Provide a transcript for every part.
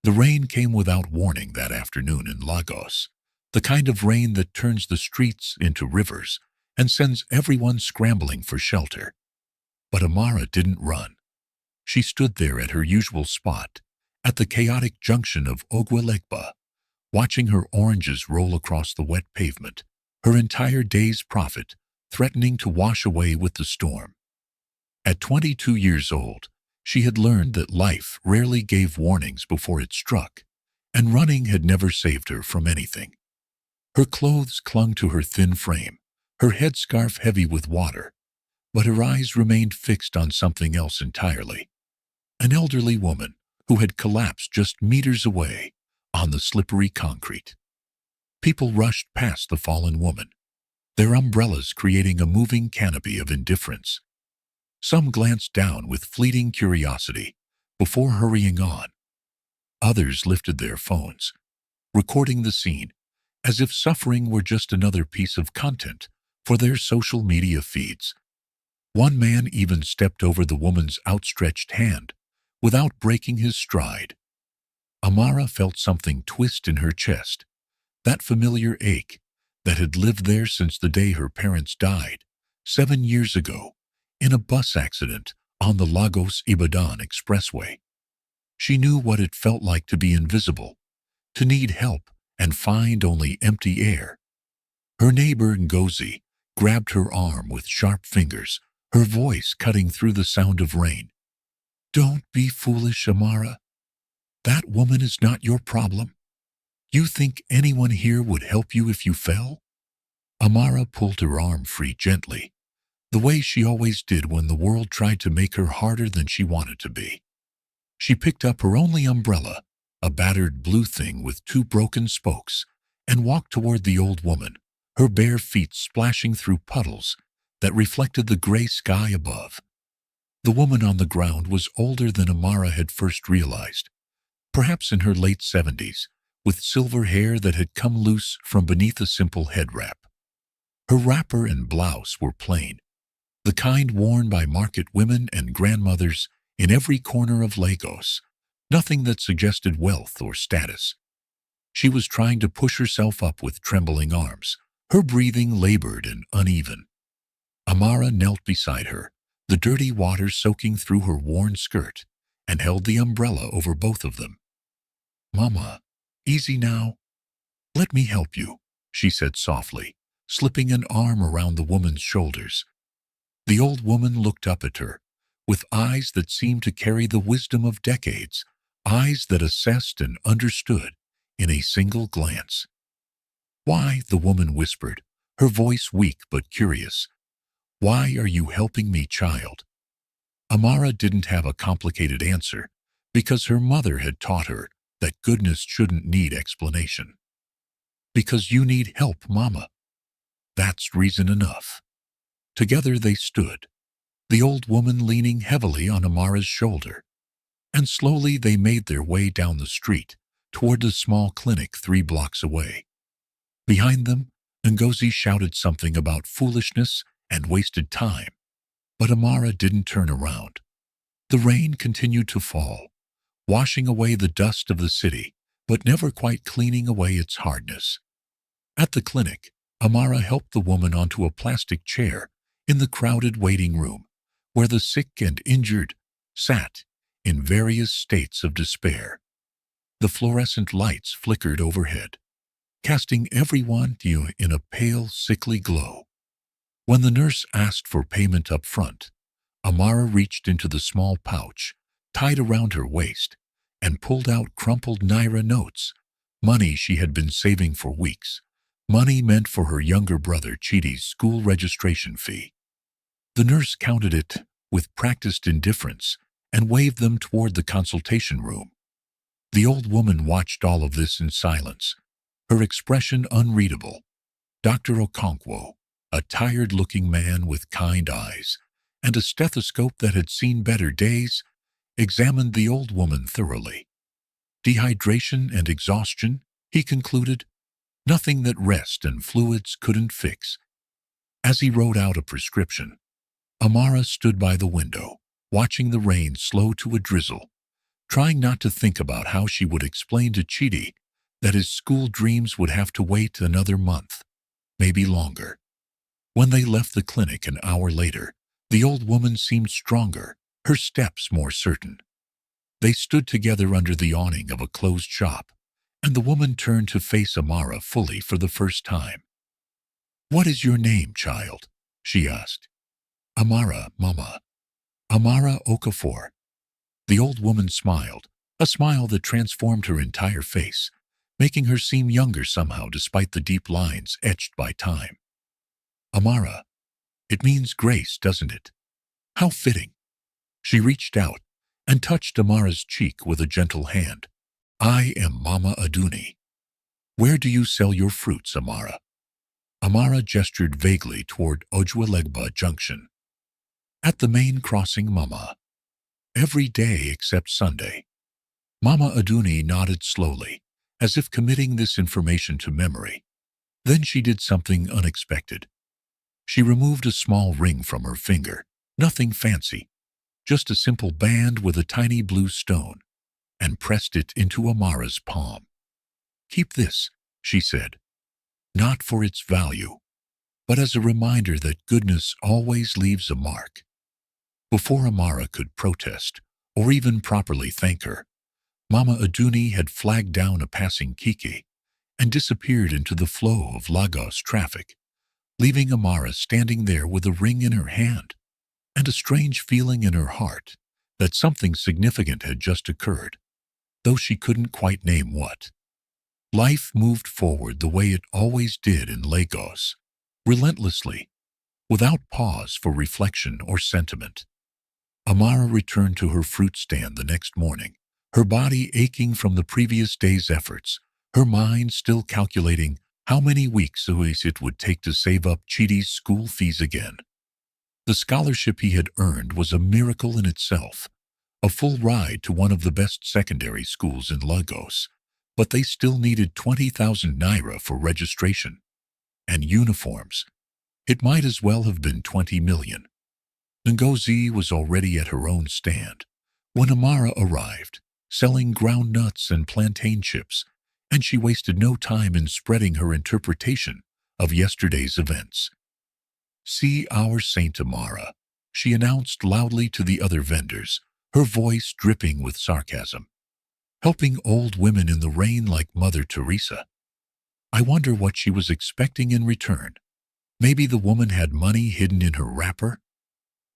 The rain came without warning that afternoon in Lagos, the kind of rain that turns the streets into rivers and sends everyone scrambling for shelter. But Amara didn't run. She stood there at her usual spot, at the chaotic junction of Ogwelegba, watching her oranges roll across the wet pavement, her entire day's profit threatening to wash away with the storm. At 22 years old, she had learned that life rarely gave warnings before it struck, and running had never saved her from anything. Her clothes clung to her thin frame, her headscarf heavy with water, but her eyes remained fixed on something else entirely. An elderly woman who had collapsed just meters away on the slippery concrete. People rushed past the fallen woman, their umbrellas creating a moving canopy of indifference. Some glanced down with fleeting curiosity before hurrying on. Others lifted their phones, recording the scene as if suffering were just another piece of content for their social media feeds. One man even stepped over the woman's outstretched hand without breaking his stride. Amara felt something twist in her chest, that familiar ache that had lived there since the day her parents died, 7 years ago, in a bus accident on the Lagos-Ibadan expressway. She knew what it felt like to be invisible, to need help and find only empty air. Her neighbor Ngozi grabbed her arm with sharp fingers, her voice cutting through the sound of rain. "Don't be foolish, Amara. That woman is not your problem. You think anyone here would help you if you fell?" Amara pulled her arm free gently, the way she always did when the world tried to make her harder than she wanted to be. She picked up her only umbrella, a battered blue thing with 2 broken spokes, and walked toward the old woman, her bare feet splashing through puddles that reflected the gray sky above. The woman on the ground was older than Amara had first realized, perhaps in her late 70s, with silver hair that had come loose from beneath a simple head wrap. Her wrapper and blouse were plain, the kind worn by market women and grandmothers in every corner of Lagos, nothing that suggested wealth or status. She was trying to push herself up with trembling arms, her breathing labored and uneven. Amara knelt beside her, the dirty water soaking through her worn skirt, and held the umbrella over both of them. "Mama, easy now. Let me help you," she said softly, slipping an arm around the woman's shoulders. The old woman looked up at her, with eyes that seemed to carry the wisdom of decades, eyes that assessed and understood in a single glance. "Why," the woman whispered, her voice weak but curious, "why are you helping me, child?" Amara didn't have a complicated answer, because her mother had taught her that goodness shouldn't need explanation. "Because you need help, Mama. That's reason enough." Together they stood, the old woman leaning heavily on Amara's shoulder, and slowly they made their way down the street toward the small clinic 3 blocks away. Behind them, Ngozi shouted something about foolishness and wasted time, but Amara didn't turn around. The rain continued to fall, washing away the dust of the city, but never quite cleaning away its hardness. At the clinic, Amara helped the woman onto a plastic chair in the crowded waiting room, where the sick and injured sat in various states of despair. The fluorescent lights flickered overhead, casting everyone in a pale, sickly glow. When the nurse asked for payment up front, Amara reached into the small pouch tied around her waist and pulled out crumpled Naira notes, money she had been saving for weeks, money meant for her younger brother Chidi's school registration fee. The nurse counted it with practiced indifference and waved them toward the consultation room. The old woman watched all of this in silence, her expression unreadable. Dr. Okonkwo, a tired-looking man with kind eyes and a stethoscope that had seen better days, examined the old woman thoroughly. Dehydration and exhaustion, he concluded, nothing that rest and fluids couldn't fix. As he wrote out a prescription, Amara stood by the window, watching the rain slow to a drizzle, trying not to think about how she would explain to Chidi that his school dreams would have to wait another month, maybe longer. When they left the clinic an hour later, the old woman seemed stronger, her steps more certain. They stood together under the awning of a closed shop, and the woman turned to face Amara fully for the first time. "What is your name, child?" she asked. "Amara, Mama. Amara Okafor." The old woman smiled, a smile that transformed her entire face, making her seem younger somehow despite the deep lines etched by time. "Amara, it means grace, doesn't it? How fitting." She reached out and touched Amara's cheek with a gentle hand. "I am Mama Aduni. Where do you sell your fruits, Amara?" Amara gestured vaguely toward Ojuelegba Junction. "At the main crossing, Mama. Every day except Sunday." Mama Aduni nodded slowly, as if committing this information to memory. Then she did something unexpected. She removed a small ring from her finger, nothing fancy, just a simple band with a tiny blue stone, and pressed it into Amara's palm. "Keep this," she said, "not for its value, but as a reminder that goodness always leaves a mark." Before Amara could protest, or even properly thank her, Mama Aduni had flagged down a passing Kiki and disappeared into the flow of Lagos traffic, leaving Amara standing there with a ring in her hand and a strange feeling in her heart that something significant had just occurred, though she couldn't quite name what. Life moved forward the way it always did in Lagos, relentlessly, without pause for reflection or sentiment. Amara returned to her fruit stand the next morning, her body aching from the previous day's efforts, her mind still calculating how many weeks it would take to save up Chidi's school fees again. The scholarship he had earned was a miracle in itself, a full ride to one of the best secondary schools in Lagos, but they still needed 20,000 naira for registration. And uniforms. It might as well have been 20 million. Ngozi was already at her own stand when Amara arrived, selling ground nuts and plantain chips, and she wasted no time in spreading her interpretation of yesterday's events. "See our Saint Amara," she announced loudly to the other vendors, her voice dripping with sarcasm. "Helping old women in the rain like Mother Teresa. I wonder what she was expecting in return. Maybe the woman had money hidden in her wrapper?"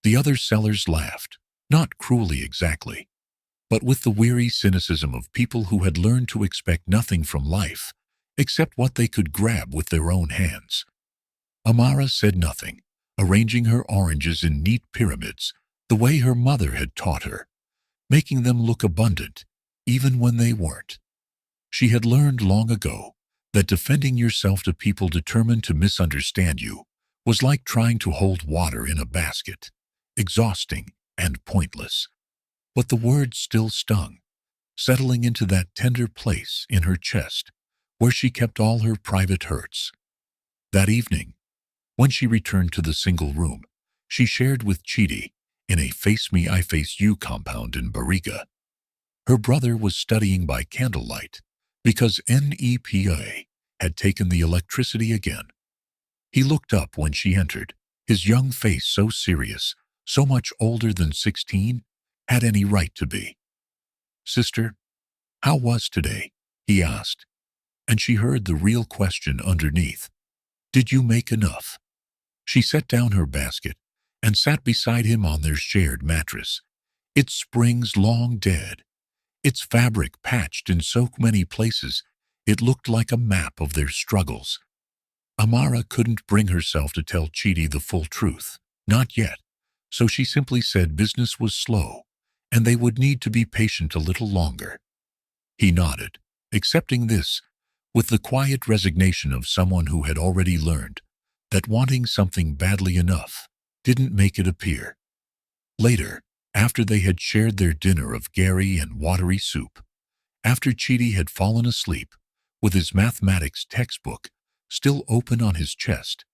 The other sellers laughed, not cruelly exactly, but with the weary cynicism of people who had learned to expect nothing from life except what they could grab with their own hands. Amara said nothing, arranging her oranges in neat pyramids the way her mother had taught her, making them look abundant even when they weren't. She had learned long ago that defending yourself to people determined to misunderstand you was like trying to hold water in a basket, exhausting and pointless. But the words still stung, settling into that tender place in her chest where she kept all her private hurts. That evening, when she returned to the single room she shared with Chidi in a Face Me I Face You compound in Bariga, her brother was studying by candlelight because NEPA had taken the electricity again. He looked up when she entered, his young face so serious, so much older than 16, had any right to be. "Sister, how was today?" he asked, and she heard the real question underneath. "Did you make enough?" She set down her basket and sat beside him on their shared mattress, its springs long dead, its fabric patched in so many places it looked like a map of their struggles. Amara couldn't bring herself to tell Chidi the full truth, not yet, so she simply said business was slow and they would need to be patient a little longer. He nodded, accepting this with the quiet resignation of someone who had already learned that wanting something badly enough didn't make it appear. Later, after they had shared their dinner of gari and watery soup, after Chidi had fallen asleep with his mathematics textbook still open on his chest,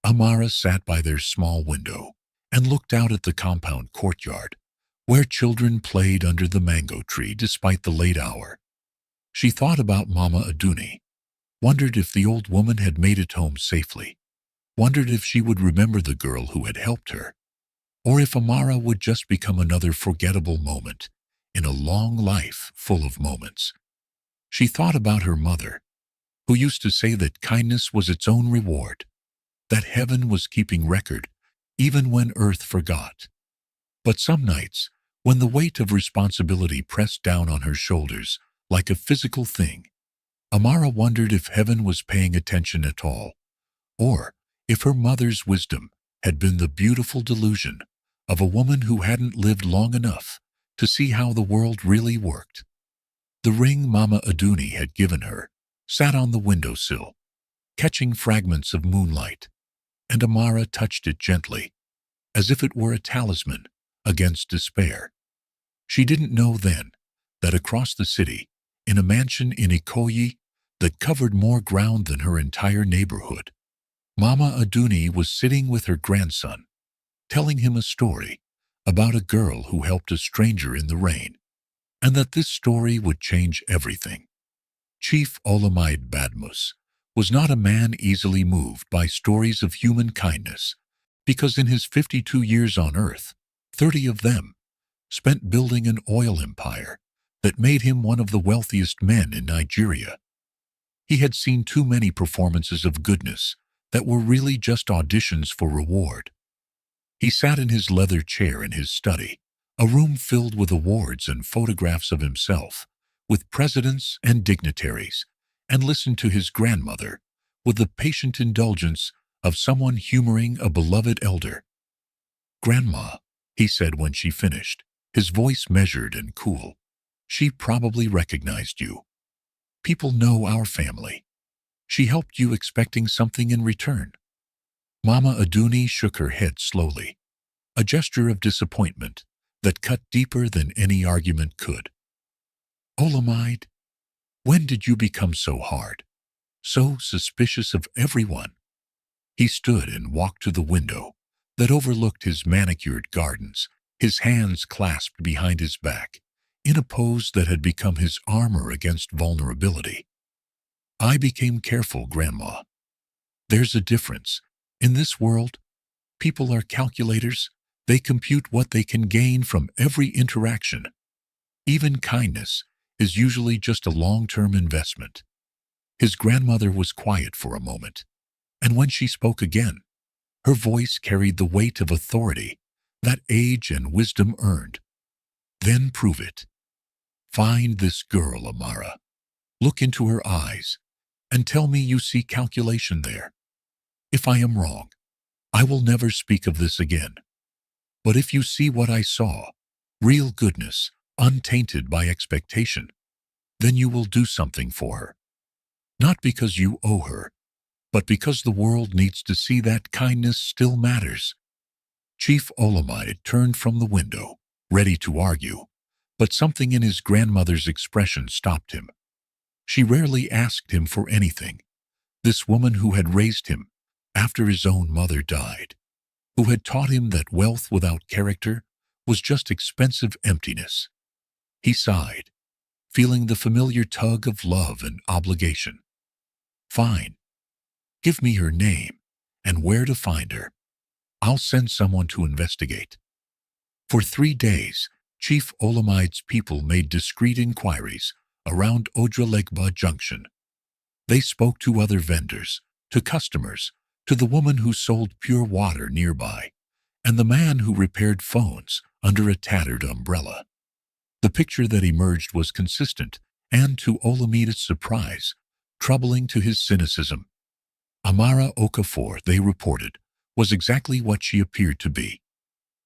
Amara sat by their small window and looked out at the compound courtyard, where children played under the mango tree despite the late hour. She thought about Mama Aduni, wondered if the old woman had made it home safely, wondered if she would remember the girl who had helped her, or if Amara would just become another forgettable moment in a long life full of moments. She thought about her mother, who used to say that kindness was its own reward, that heaven was keeping record even when earth forgot. But some nights, when the weight of responsibility pressed down on her shoulders like a physical thing, Amara wondered if heaven was paying attention at all, or if her mother's wisdom had been the beautiful delusion of a woman who hadn't lived long enough to see how the world really worked. The ring Mama Aduni had given her sat on the windowsill, catching fragments of moonlight, and Amara touched it gently, as if it were a talisman against despair. She didn't know then that across the city, in a mansion in Ikoyi that covered more ground than her entire neighborhood, Mama Aduni was sitting with her grandson, telling him a story about a girl who helped a stranger in the rain, and that this story would change everything. Chief Olamide Badmus was not a man easily moved by stories of human kindness, because in his 52 years on earth, 30 of them spent building an oil empire that made him one of the wealthiest men in Nigeria. He had seen too many performances of goodness that were really just auditions for reward. He sat in his leather chair in his study, a room filled with awards and photographs of himself, with presidents and dignitaries, and listened to his grandmother with the patient indulgence of someone humoring a beloved elder. "Grandma," he said when she finished, his voice measured and cool, "she probably recognized you. People know our family. She helped you expecting something in return." Mama Aduni shook her head slowly, a gesture of disappointment that cut deeper than any argument could. "Olamide, when did you become so hard, so suspicious of everyone?" He stood and walked to the window that overlooked his manicured gardens, his hands clasped behind his back, in a pose that had become his armor against vulnerability. "I became careful, Grandma. There's a difference. In this world, people are calculators. They compute what they can gain from every interaction. Even kindness is usually just a long-term investment." His grandmother was quiet for a moment, and when she spoke again, her voice carried the weight of authority that age and wisdom earned. "Then prove it. Find this girl, Amara. Look into her eyes and tell me you see calculation there. If I am wrong, I will never speak of this again. But if you see what I saw, real goodness, untainted by expectation, then you will do something for her. Not because you owe her, but because the world needs to see that kindness still matters." Chief Olamide turned from the window, ready to argue, but something in his grandmother's expression stopped him. She rarely asked him for anything. This woman who had raised him after his own mother died, who had taught him that wealth without character was just expensive emptiness. He sighed, feeling the familiar tug of love and obligation. "Fine. Give me her name and where to find her. I'll send someone to investigate." For 3 days, Chief Olamide's people made discreet inquiries around Odralegba Junction. They spoke to other vendors, to customers, to the woman who sold pure water nearby, and the man who repaired phones under a tattered umbrella. The picture that emerged was consistent and, to Olamide's surprise, troubling to his cynicism. Amara Okafor, they reported, was exactly what she appeared to be.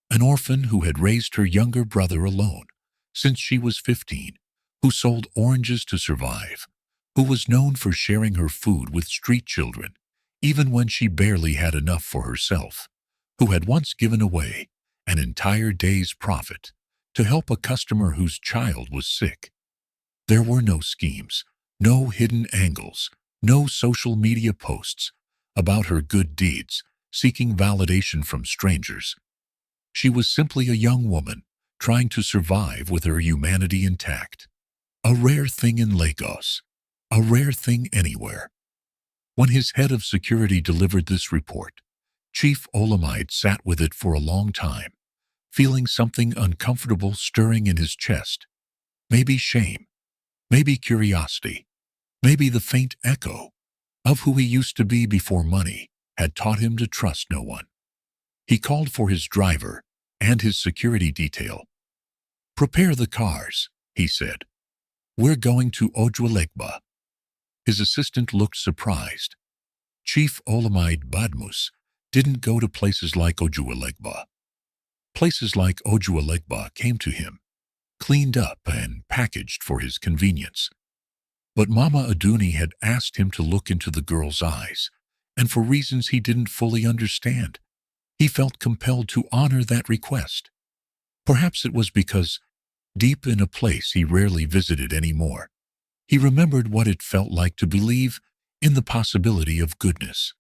An orphan who had raised her younger brother alone since she was 15, who sold oranges to survive, who was known for sharing her food with street children, even when she barely had enough for herself, who had once given away an entire day's profit to help a customer whose child was sick. There were no schemes, no hidden angles, no social media posts about her good deeds seeking validation from strangers. She was simply a young woman trying to survive with her humanity intact. A rare thing in Lagos. A rare thing anywhere. When his head of security delivered this report, Chief Olamide sat with it for a long time, feeling something uncomfortable stirring in his chest. Maybe shame, maybe curiosity, maybe the faint echo of who he used to be before money had taught him to trust no one. He called for his driver and his security detail. "Prepare the cars," he said. "We're going to Ojuelegba." His assistant looked surprised. Chief Olamide Badmus didn't go to places like Ojuelegba. Places like Ojuelegba came to him, cleaned up and packaged for his convenience. But Mama Aduni had asked him to look into the girl's eyes, and for reasons he didn't fully understand, he felt compelled to honor that request. Perhaps it was because, deep in a place he rarely visited anymore, he remembered what it felt like to believe in the possibility of goodness.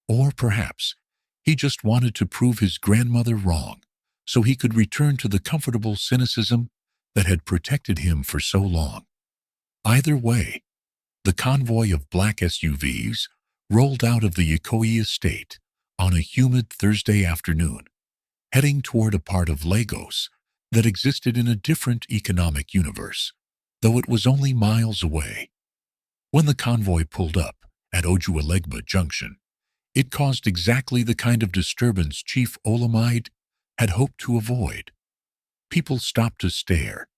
Or perhaps he just wanted to prove his grandmother wrong so he could return to the comfortable cynicism that had protected him for so long. Either way, the convoy of black SUVs rolled out of the Ikoyi estate on a humid Thursday afternoon, heading toward a part of Lagos that existed in a different economic universe, though it was only miles away. When the convoy pulled up at Ojuelegba Junction, it caused exactly the kind of disturbance Chief Olamide had hoped to avoid. People stopped to stare.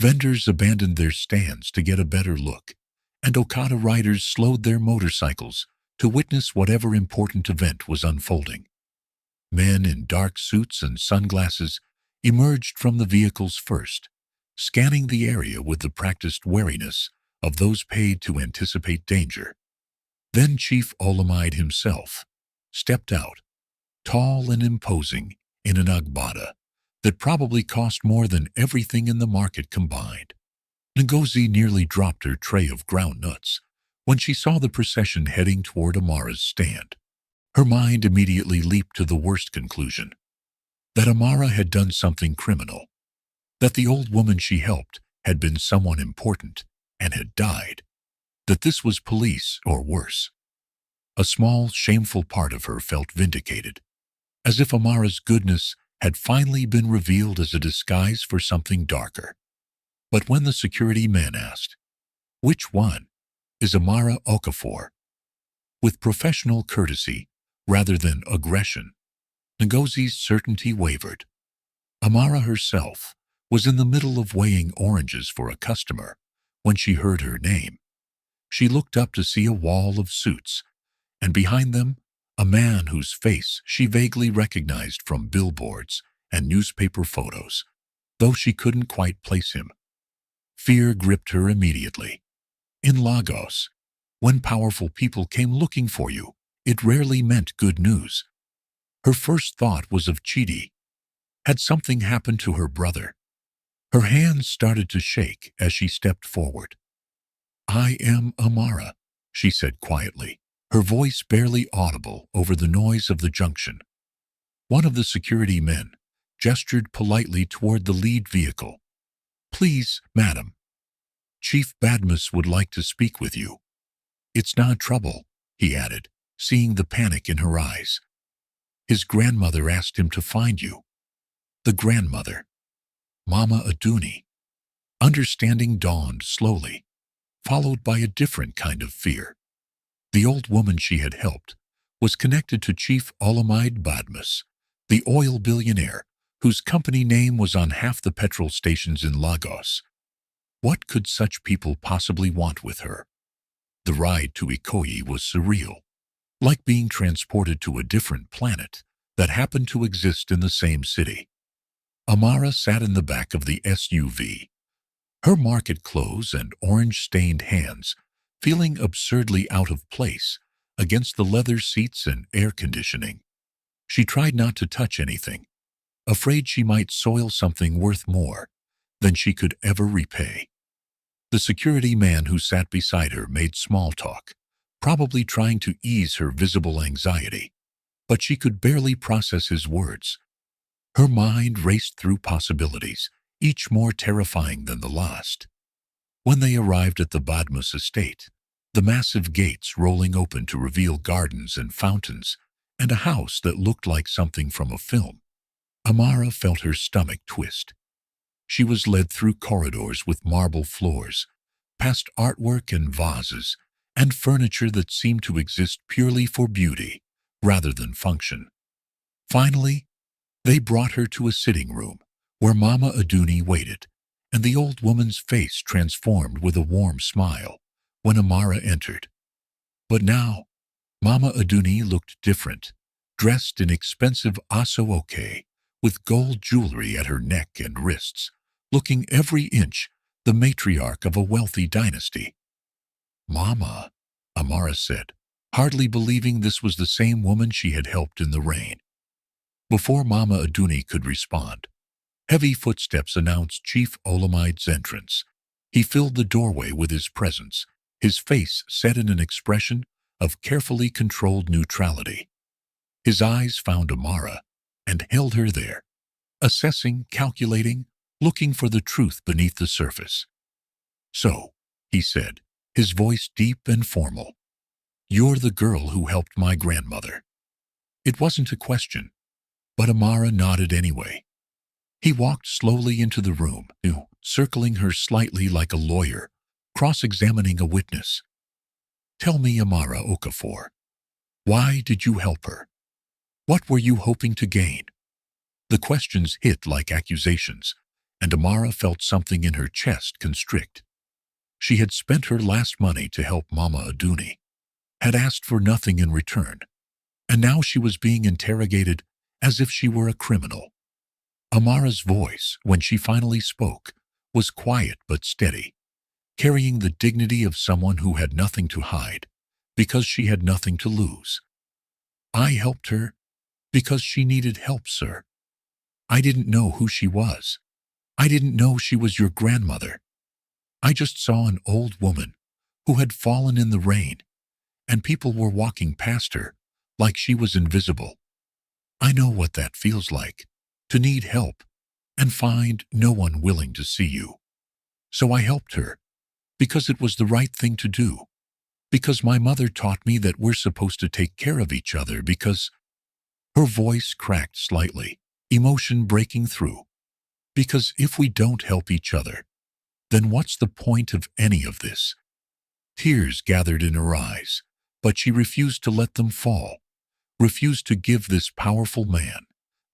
Vendors abandoned their stands to get a better look, and Okada riders slowed their motorcycles to witness whatever important event was unfolding. Men in dark suits and sunglasses emerged from the vehicles first, scanning the area with the practiced wariness of those paid to anticipate danger. Then Chief Olamide himself stepped out, tall and imposing in an agbada that probably cost more than everything in the market combined. Ngozi nearly dropped her tray of ground nuts when she saw the procession heading toward Amara's stand. Her mind immediately leaped to the worst conclusion: that Amara had done something criminal, that the old woman she helped had been someone important and had died, that this was police or worse. A small, shameful part of her felt vindicated, as if Amara's goodness had finally been revealed as a disguise for something darker. But when the security men asked, "Which one is Amara Okafor?" with professional courtesy rather than aggression, Ngozi's certainty wavered. Amara herself was in the middle of weighing oranges for a customer when she heard her name. She looked up to see a wall of suits, and behind them, a man whose face she vaguely recognized from billboards and newspaper photos, though she couldn't quite place him. Fear gripped her immediately. In Lagos, when powerful people came looking for you, it rarely meant good news. Her first thought was of Chidi. Had something happened to her brother? Her hands started to shake as she stepped forward. "I am Amara," she said quietly, her voice barely audible over the noise of the junction. One of the security men gestured politely toward the lead vehicle. "Please, madam, Chief Badmus would like to speak with you." "It's not trouble," he added, seeing the panic in her eyes. "His grandmother asked him to find you." The grandmother. Mama Aduni. Understanding dawned slowly, followed by a different kind of fear. The old woman she had helped was connected to Chief Olamide Badmus, the oil billionaire whose company name was on half the petrol stations in Lagos. What could such people possibly want with her? The ride to Ikoyi was surreal, like being transported to a different planet that happened to exist in the same city. Amara sat in the back of the SUV, her market clothes and orange-stained hands feeling absurdly out of place against the leather seats and air conditioning. She tried not to touch anything, afraid she might soil something worth more than she could ever repay. The security man who sat beside her made small talk, probably trying to ease her visible anxiety, but she could barely process his words. Her mind raced through possibilities each more terrifying than the last. When they arrived at the Badmus estate, the massive gates rolling open to reveal gardens and fountains, and a house that looked like something from a film, Amara felt her stomach twist. She was led through corridors with marble floors, past artwork and vases, and furniture that seemed to exist purely for beauty rather than function. Finally, they brought her to a sitting room where Mama Aduni waited, and the old woman's face transformed with a warm smile when Amara entered. But now, Mama Aduni looked different, dressed in expensive aso-oke, with gold jewelry at her neck and wrists, looking every inch the matriarch of a wealthy dynasty. "Mama," Amara said, hardly believing this was the same woman she had helped in the rain. Before Mama Aduni could respond, heavy footsteps announced Chief Olamide's entrance. He filled the doorway with his presence, his face set in an expression of carefully controlled neutrality. His eyes found Amara and held her there, assessing, calculating, looking for the truth beneath the surface. "So," he said, his voice deep and formal, "you're the girl who helped my grandmother." It wasn't a question, but Amara nodded anyway. He walked slowly into the room, circling her slightly like a lawyer, cross-examining a witness. "Tell me, Amara Okafor, why did you help her? What were you hoping to gain?" The questions hit like accusations, and Amara felt something in her chest constrict. She had spent her last money to help Mama Aduni, had asked for nothing in return, and now she was being interrogated as if she were a criminal. Amara's voice, when she finally spoke, was quiet but steady, carrying the dignity of someone who had nothing to hide, because she had nothing to lose. "I helped her because she needed help, sir. I didn't know who she was. I didn't know she was your grandmother. I just saw an old woman who had fallen in the rain, and people were walking past her like she was invisible. I know what that feels like, to need help and find no one willing to see you. So I helped her because it was the right thing to do, because my mother taught me that we're supposed to take care of each other, because—" Her voice cracked slightly, emotion breaking through. "Because if we don't help each other, then what's the point of any of this?" Tears gathered in her eyes, but she refused to let them fall, refused to give this powerful man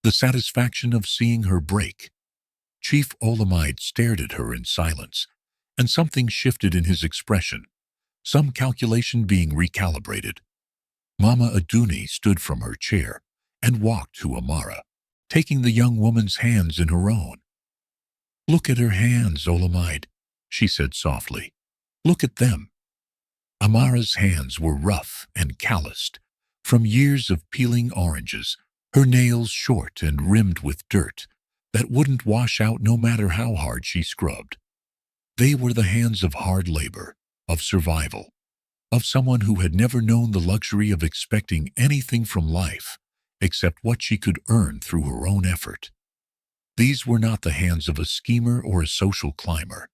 the satisfaction of seeing her break. Chief Olamide stared at her in silence, and something shifted in his expression, some calculation being recalibrated. Mama Aduni stood from her chair and walked to Amara, taking the young woman's hands in her own. "Look at her hands, Olamide," she said softly. "Look at them." Amara's hands were rough and calloused, from years of peeling oranges, her nails short and rimmed with dirt that wouldn't wash out no matter how hard she scrubbed. They were the hands of hard labor, of survival, of someone who had never known the luxury of expecting anything from life except what she could earn through her own effort. These were not the hands of a schemer or a social climber.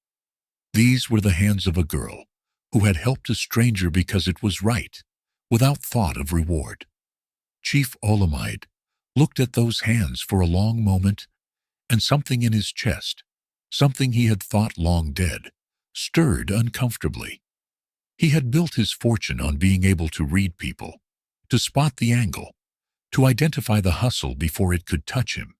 These were the hands of a girl who had helped a stranger because it was right, without thought of reward. Chief Olamide looked at those hands for a long moment, and something in his chest, something he had thought long dead, stirred uncomfortably. He had built his fortune on being able to read people, to spot the angle, to identify the hustle before it could touch him.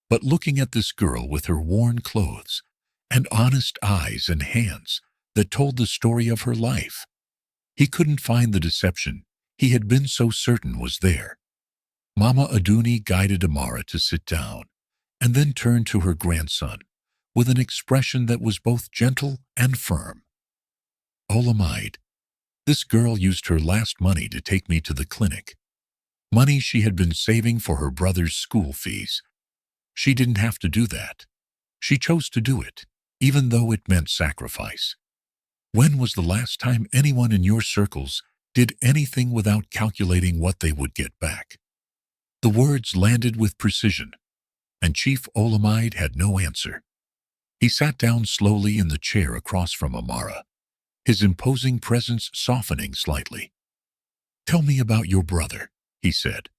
But looking at this girl with her worn clothes and honest eyes and hands that told the story of her life, he couldn't find the deception he had been so certain was there. Mama Aduni guided Amara to sit down and then turned to her grandson with an expression that was both gentle and firm. "Olamide, this girl used her last money to take me to the clinic, money she had been saving for her brother's school fees. She didn't have to do that. She chose to do it, even though it meant sacrifice. When was the last time anyone in your circles did anything without calculating what they would get back?" The words landed with precision, and Chief Olamide had no answer. He sat down slowly in the chair across from Amara, his imposing presence softening slightly. "Tell me about your brother," he said,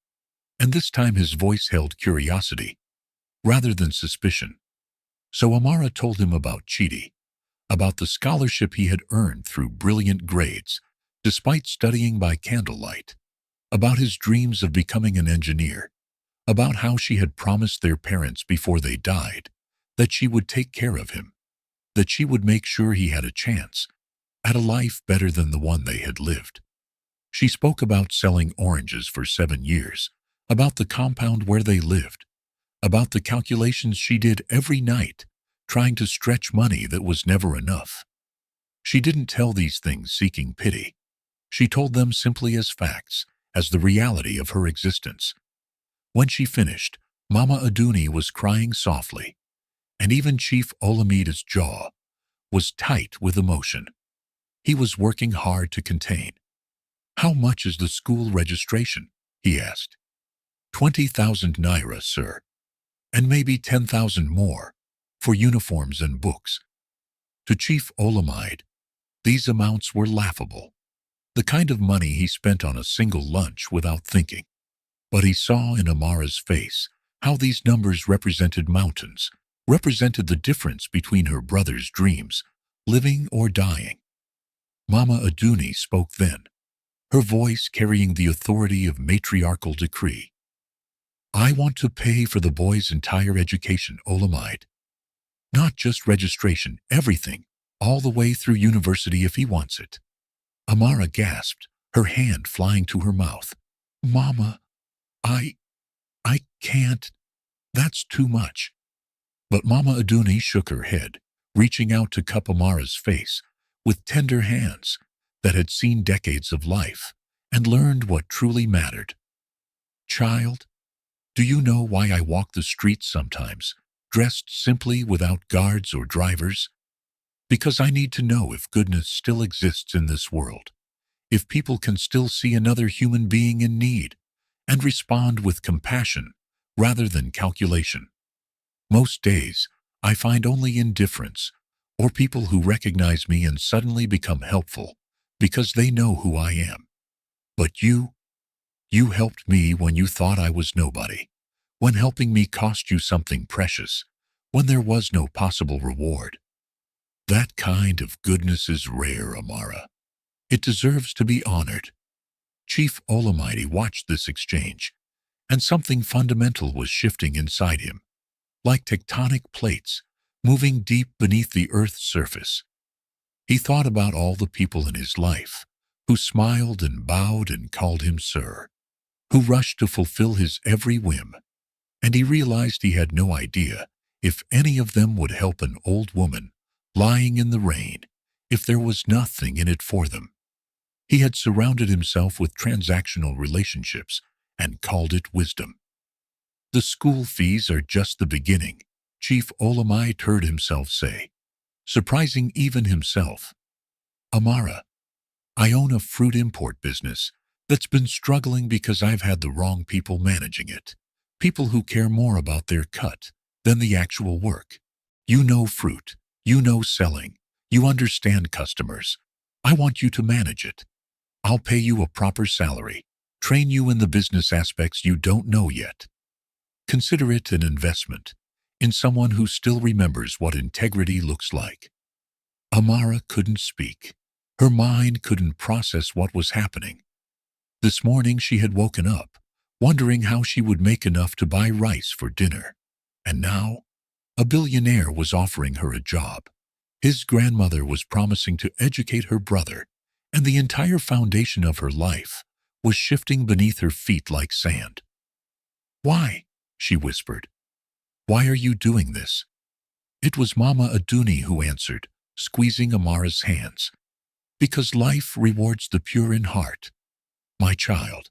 and this time his voice held curiosity rather than suspicion. So Amara told him about Chidi, about the scholarship he had earned through brilliant grades, despite studying by candlelight, about his dreams of becoming an engineer, about how she had promised their parents before they died that she would take care of him, that she would make sure he had a chance at a life better than the one they had lived. She spoke about selling oranges for 7 years, about the compound where they lived, about the calculations she did every night, trying to stretch money that was never enough. She didn't tell these things seeking pity. She told them simply as facts, as the reality of her existence. When she finished, Mama Aduni was crying softly, and even Chief Olamide's jaw was tight with emotion. He was working hard to contain. "How much is the school registration?" he asked. 20,000 naira, sir, and maybe 10,000 more for uniforms and books." To Chief Olamide, these amounts were laughable, the kind of money he spent on a single lunch without thinking. But he saw in Amara's face how these numbers represented mountains, represented the difference between her brother's dreams, living or dying. Mama Aduni spoke then, her voice carrying the authority of matriarchal decree. "I want to pay for the boy's entire education, Olamide. Not just registration, everything, all the way through university if he wants it." Amara gasped, her hand flying to her mouth. "Mama, I can't. That's too much." But Mama Aduni shook her head, reaching out to cup Amara's face with tender hands that had seen decades of life and learned what truly mattered. "Child, do you know why I walk the streets sometimes, dressed simply without guards or drivers? Because I need to know if goodness still exists in this world, if people can still see another human being in need and respond with compassion rather than calculation. Most days, I find only indifference or people who recognize me and suddenly become helpful because they know who I am. But you helped me when you thought I was nobody, when helping me cost you something precious, when there was no possible reward. That kind of goodness is rare, Amara. It deserves to be honored." Chief Olamide watched this exchange, and something fundamental was shifting inside him, like tectonic plates moving deep beneath the earth's surface. He thought about all the people in his life who smiled and bowed and called him sir, who rushed to fulfill his every whim, and he realized he had no idea if any of them would help an old woman lying in the rain, if there was nothing in it for them. He had surrounded himself with transactional relationships and called it wisdom. "The school fees are just the beginning," Chief Olamide heard himself say, surprising even himself. "Amara, I own a fruit import business that's been struggling because I've had the wrong people managing it, people who care more about their cut than the actual work. You know fruit, you know selling, you understand customers. I want you to manage it. I'll pay you a proper salary, train you in the business aspects you don't know yet. Consider it an investment in someone who still remembers what integrity looks like." Amara couldn't speak. Her mind couldn't process what was happening. This morning she had woken up, wondering how she would make enough to buy rice for dinner. And now, a billionaire was offering her a job. His grandmother was promising to educate her brother, and the entire foundation of her life was shifting beneath her feet like sand. "Why?" she whispered. "Why are you doing this?" It was Mama Aduni who answered, squeezing Amara's hands. "Because life rewards the pure in heart. My child,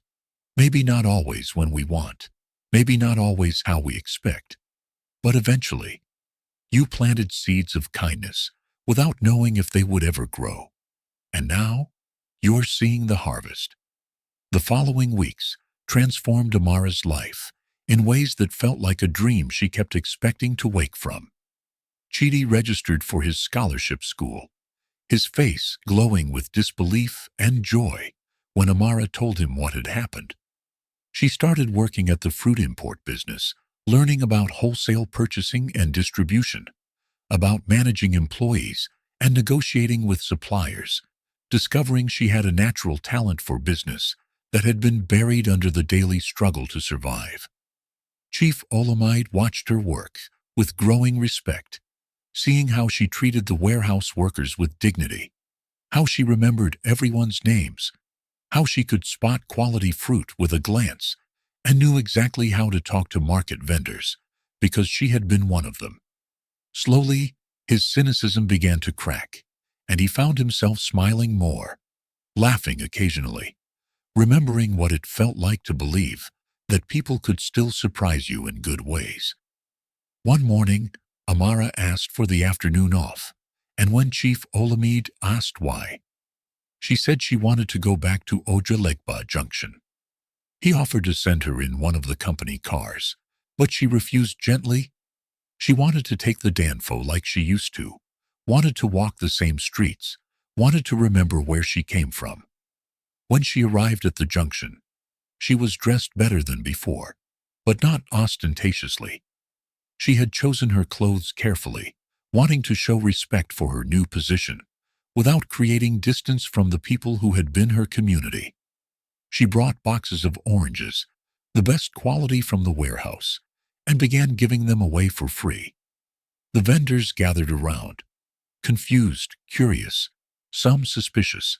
maybe not always when we want, maybe not always how we expect, but eventually, you planted seeds of kindness without knowing if they would ever grow. And now, you're seeing the harvest." The following weeks transformed Amara's life in ways that felt like a dream she kept expecting to wake from. Chidi registered for his scholarship school, his face glowing with disbelief and joy when Amara told him what had happened. She started working at the fruit import business, learning about wholesale purchasing and distribution, about managing employees and negotiating with suppliers, discovering she had a natural talent for business that had been buried under the daily struggle to survive. Chief Olamide watched her work with growing respect, seeing how she treated the warehouse workers with dignity, how she remembered everyone's names, how she could spot quality fruit with a glance, and knew exactly how to talk to market vendors, because she had been one of them. Slowly, his cynicism began to crack, and he found himself smiling more, laughing occasionally, remembering what it felt like to believe that people could still surprise you in good ways. One morning, Amara asked for the afternoon off, and when Chief Olamide asked why, she said she wanted to go back to Ojalegba Junction. He offered to send her in one of the company cars, but she refused gently. She wanted to take the Danfo like she used to, wanted to walk the same streets, wanted to remember where she came from. When she arrived at the junction, she was dressed better than before, but not ostentatiously. She had chosen her clothes carefully, wanting to show respect for her new position, without creating distance from the people who had been her community. She brought boxes of oranges, the best quality from the warehouse, and began giving them away for free. The vendors gathered around, confused, curious, some suspicious.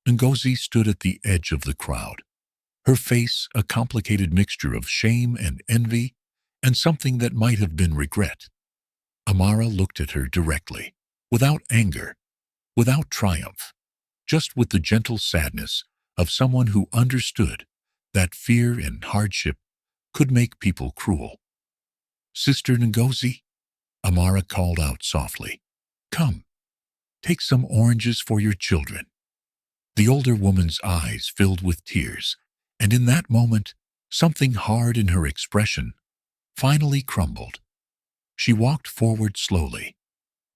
Ngozi stood at the edge of the crowd, her face a complicated mixture of shame and envy, and something that might have been regret. Amara looked at her directly, without anger, without triumph, just with the gentle sadness of someone who understood that fear and hardship could make people cruel. "Sister Ngozi," Amara called out softly, "come, take some oranges for your children." The older woman's eyes filled with tears, and in that moment, something hard in her expression finally crumbled. She walked forward slowly,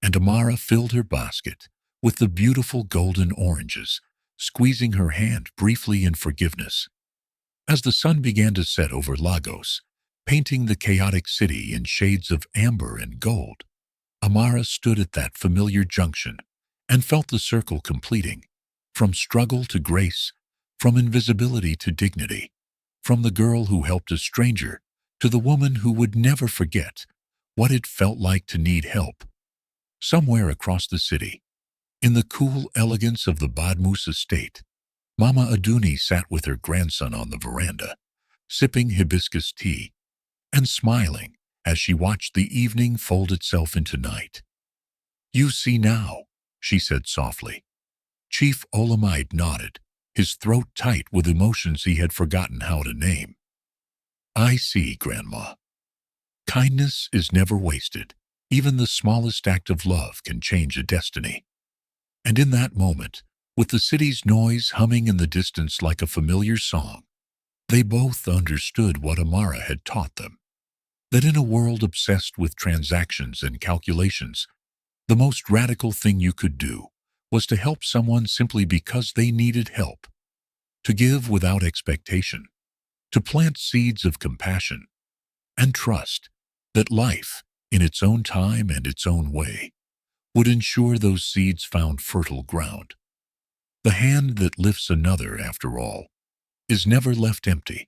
and Amara filled her basket with the beautiful golden oranges, squeezing her hand briefly in forgiveness. As the sun began to set over Lagos, painting the chaotic city in shades of amber and gold, Amara stood at that familiar junction and felt the circle completing, from struggle to grace, from invisibility to dignity, from the girl who helped a stranger to the woman who would never forget what it felt like to need help. Somewhere across the city, in the cool elegance of the Badmus estate, Mama Aduni sat with her grandson on the veranda, sipping hibiscus tea and smiling as she watched the evening fold itself into night. "You see now," she said softly. Chief Olamide nodded, his throat tight with emotions he had forgotten how to name. "I see, Grandma. Kindness is never wasted. Even the smallest act of love can change a destiny." And in that moment, with the city's noise humming in the distance like a familiar song, they both understood what Amara had taught them. That in a world obsessed with transactions and calculations, the most radical thing you could do was to help someone simply because they needed help, to give without expectation, to plant seeds of compassion, and trust that life, in its own time and its own way, would ensure those seeds found fertile ground. The hand that lifts another, after all, is never left empty.